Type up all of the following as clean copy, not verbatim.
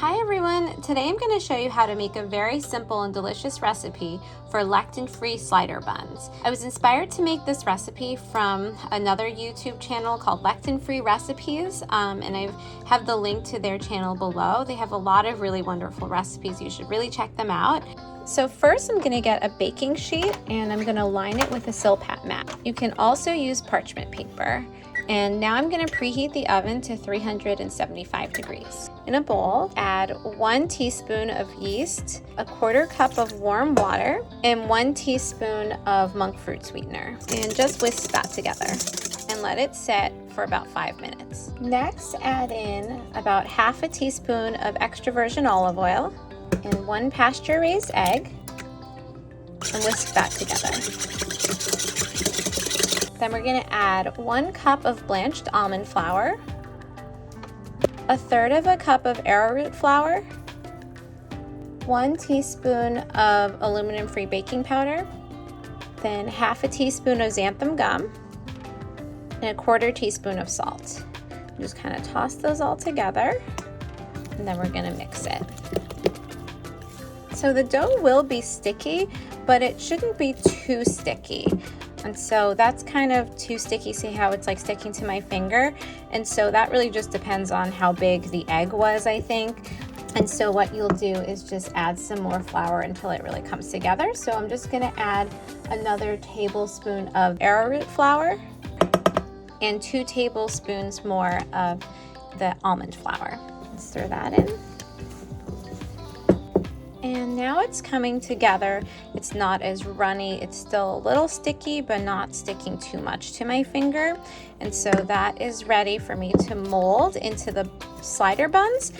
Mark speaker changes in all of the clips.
Speaker 1: Hi everyone, today I'm going to show you how to make a very simple and delicious recipe for lectin-free slider buns. I was inspired to make this recipe from another YouTube channel called Lektinfrei recipes, and I have the link to their channel below. They have a lot of really wonderful recipes. You should really check them out. So first I'm going to get a baking sheet and I'm going to line it with a Silpat mat. You can also use parchment paper. And now I'm going to preheat the oven to 375 degrees. In a bowl, add 1 teaspoon of yeast, a 1/4 cup of warm water, and 1 teaspoon of Monkfruit sweetener. And just whisk that together and let it set for about 5 minutes. Next, add in about 1/2 teaspoon of extra virgin olive oil and 1 pasture-raised egg and whisk that together. Then we're going to add 1 cup of blanched almond flour, 1/3 cup of arrowroot flour, 1 teaspoon of aluminum-free baking powder, then 1/2 teaspoon of xanthan gum, and 1/4 teaspoon of salt. Just kind of toss those all together, and then we're going to mix it. So the dough will be sticky, but it shouldn't be too sticky. And so that's kind of too sticky. See how it's like sticking to my finger? And so that really just depends on how big the egg was, I think. And so what you'll do is just add some more flour until it really comes together. So I'm just gonna add another tablespoon of arrowroot flour and 2 tablespoons more of the almond flour. Let's stir that in. And now it's coming together. It's not as runny. It's still a little sticky, but not sticking too much to my finger. And so that is ready for me to mold into the slider buns.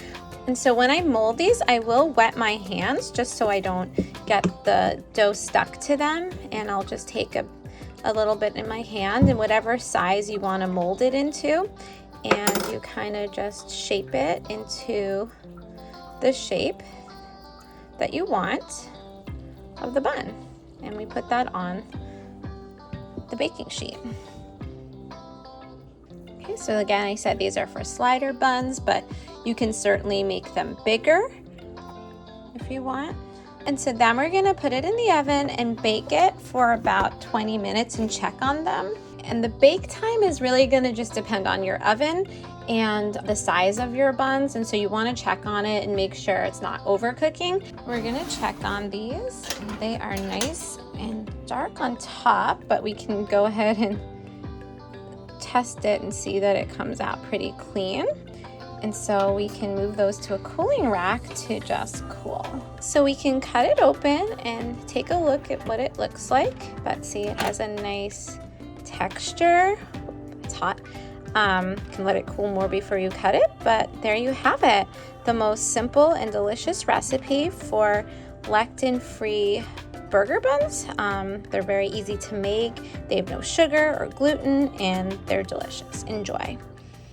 Speaker 1: And so when I mold these, I will wet my hands just so I don't get the dough stuck to them. And I'll just take a little bit in my hand and whatever size you want to mold it into. And you kind of just shape it into the shape that you want of the bun, and we put that on the baking sheet. Okay, so again, I said these are for slider buns, but you can certainly make them bigger if you want. And so then we're gonna put it in the oven and bake it for about 20 minutes and check on them. And the bake time is really gonna just depend on your oven and the size of your buns, and so you want to check on it and make sure it's not overcooking. We're gonna check on these. They are nice and dark on top, but we can go ahead and test it and see that it comes out pretty clean. And so we can move those to a cooling rack to just cool. So we can cut it open and take a look at what it looks like. But see, it has a nice texture. It's hot. Can let it cool more before you cut it, but there you have it. The most simple and delicious recipe for lectin-free burger buns. They're very easy to make. They have no sugar or gluten, and they're delicious. Enjoy.